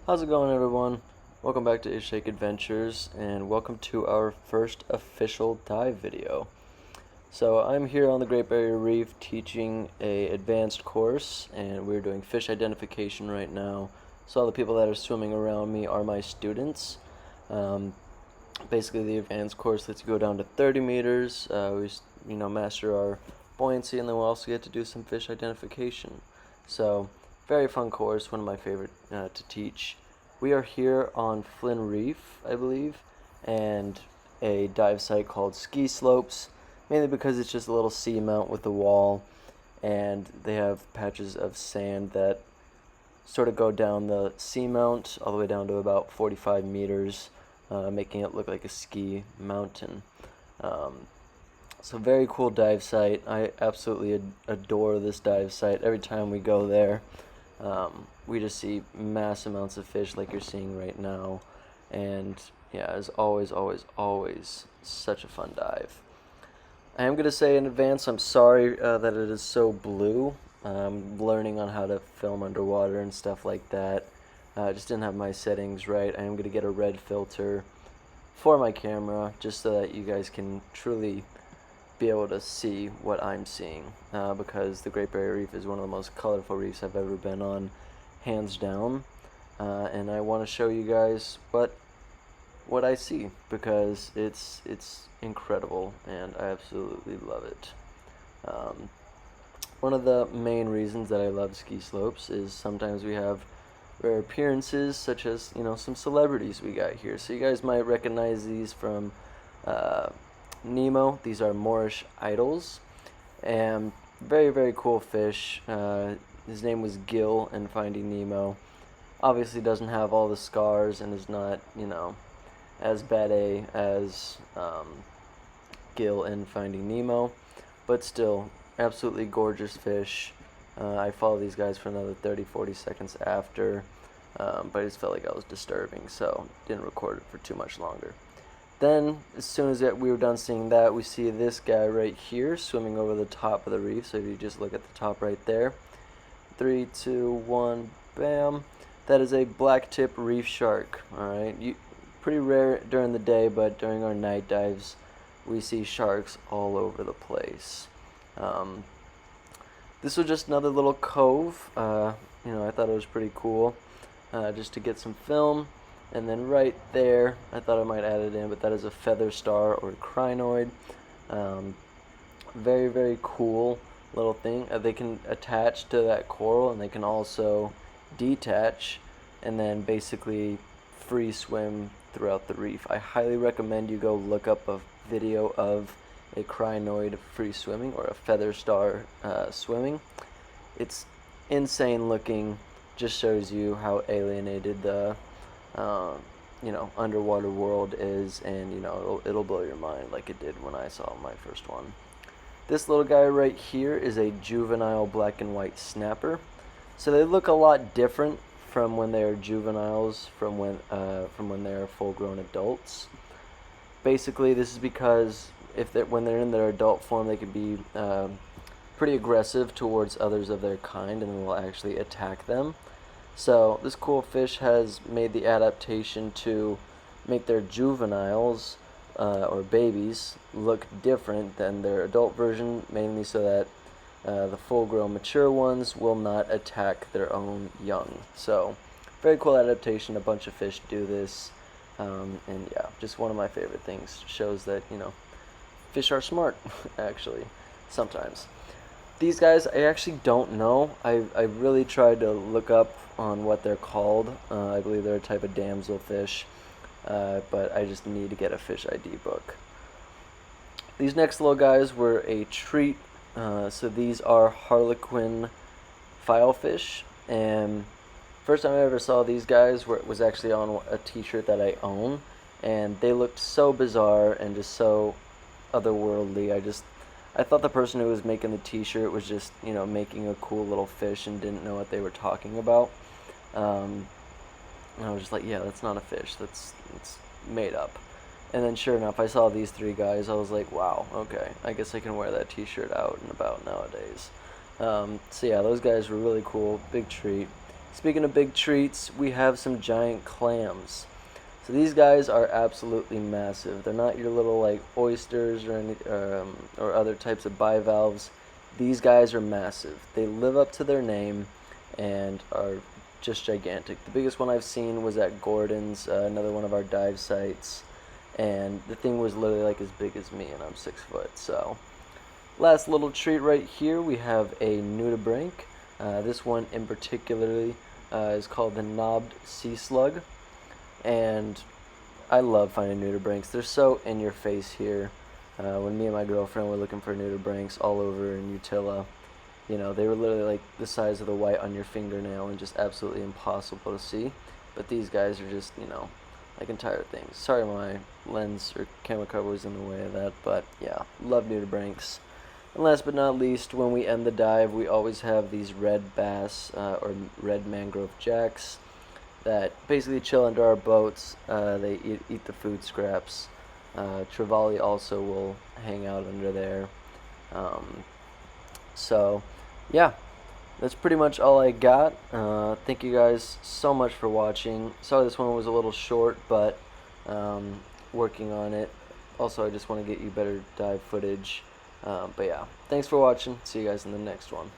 How's it going, everyone? Welcome back to Ishake Adventures, and welcome to our first official dive video. So I'm here on the Great Barrier Reef teaching a advanced course, and we're doing fish identification right now. So all the people that are swimming around me are my students. Basically, the advanced course lets you go down to 30 meters. We master our buoyancy, and then we'll also get to do some fish identification. So very fun course, one of my favorite to teach. We are here on Flynn Reef, I believe, and a dive site called Ski Slopes, mainly because it's just a little seamount with a wall, and they have patches of sand that sort of go down the seamount all the way down to about 45 meters, making it look like a ski mountain. So very cool dive site. I absolutely adore this dive site. Every time we go there, we just see mass amounts of fish like you're seeing right now. And yeah, it's always such a fun dive. I am going to say in advance, I'm sorry that it is so blue. I'm learning on how to film underwater and stuff like that. I just didn't have my settings right. I am going to get a red filter for my camera just so that you guys can truly be able to see what I'm seeing, because the Great Barrier Reef is one of the most colorful reefs I've ever been on, hands down, and I want to show you guys what I see, because it's incredible and I absolutely love it. One of the main reasons that I love Ski Slopes is sometimes we have rare appearances, such as some celebrities we got here. So you guys might recognize these from Nemo. These are Moorish idols, and very cool fish. His name was Gil in Finding Nemo. Obviously doesn't have all the scars and is not as bad as Gil in Finding Nemo, but still absolutely gorgeous fish. I followed these guys for another 30-40 seconds after, but I just felt like I was disturbing, so didn't record it for too much longer. Then, as soon as we were done seeing that, we see this guy right here swimming over the top of the reef. So if you just look at the top right there, 3, 2, 1, bam. That is a black tip reef shark. All right, pretty rare during the day, but during our night dives, we see sharks all over the place. This was just another little cove. I thought it was pretty cool, just to get some film. And then right there, I thought I might add it in, but that is a feather star or crinoid. Very cool little thing. They can attach to that coral, and they can also detach and then basically free swim throughout the reef. I highly recommend you go look up a video of a crinoid free swimming or a feather star swimming. It's insane looking. Just shows you how alienated the underwater world is, and it'll blow your mind like it did when I saw my first one. This little guy right here is a juvenile black and white snapper. So they look a lot different from when they are juveniles from when they are full-grown adults. Basically, this is because when they're in their adult form, they can be pretty aggressive towards others of their kind and will actually attack them. So this cool fish has made the adaptation to make their juveniles or babies look different than their adult version, mainly so that the full-grown mature ones will not attack their own young. So very cool adaptation. A bunch of fish do this, and yeah, just one of my favorite things. Shows that fish are smart actually sometimes. These guys, I actually don't know. I really tried to look up on what they're called. I believe they're a type of damselfish, but I just need to get a fish ID book. These next little guys were a treat. So these are harlequin filefish, and first time I ever saw these guys was actually on a t-shirt that I own, and they looked so bizarre and just so otherworldly. I thought the person who was making the t-shirt was just, making a cool little fish and didn't know what they were talking about. And I was just like, yeah, that's not a fish. It's made up. And then sure enough, I saw these three guys. I was like, wow, okay, I guess I can wear that t-shirt out and about nowadays. So yeah, those guys were really cool. Big treat. Speaking of big treats, we have some giant clams. So these guys are absolutely massive. They're not your little like oysters or other types of bivalves. These guys are massive. They live up to their name and are just gigantic. The biggest one I've seen was at Gordon's, another one of our dive sites, and the thing was literally like as big as me, and I'm 6 foot. So last little treat right here, we have a nudibranch. This one in particularly is called the knobbed sea slug, and I love finding nudibranchs. They're so in your face here. When me and my girlfriend were looking for nudibranchs all over in Utila, you know, they were literally like the size of the white on your fingernail and just absolutely impossible to see. But these guys are just, you know, like entire things. Sorry my lens or camera cover was in the way of that, but yeah, love nudibranchs. And last but not least, when we end the dive, we always have these red bass or red mangrove jacks that basically chill under our boats. They eat the food scraps. Trevally also will hang out under there. So, yeah, that's pretty much all I got. Thank you guys so much for watching. Sorry this one was a little short, but working on it. Also, I just want to get you better dive footage. But yeah, thanks for watching. See you guys in the next one.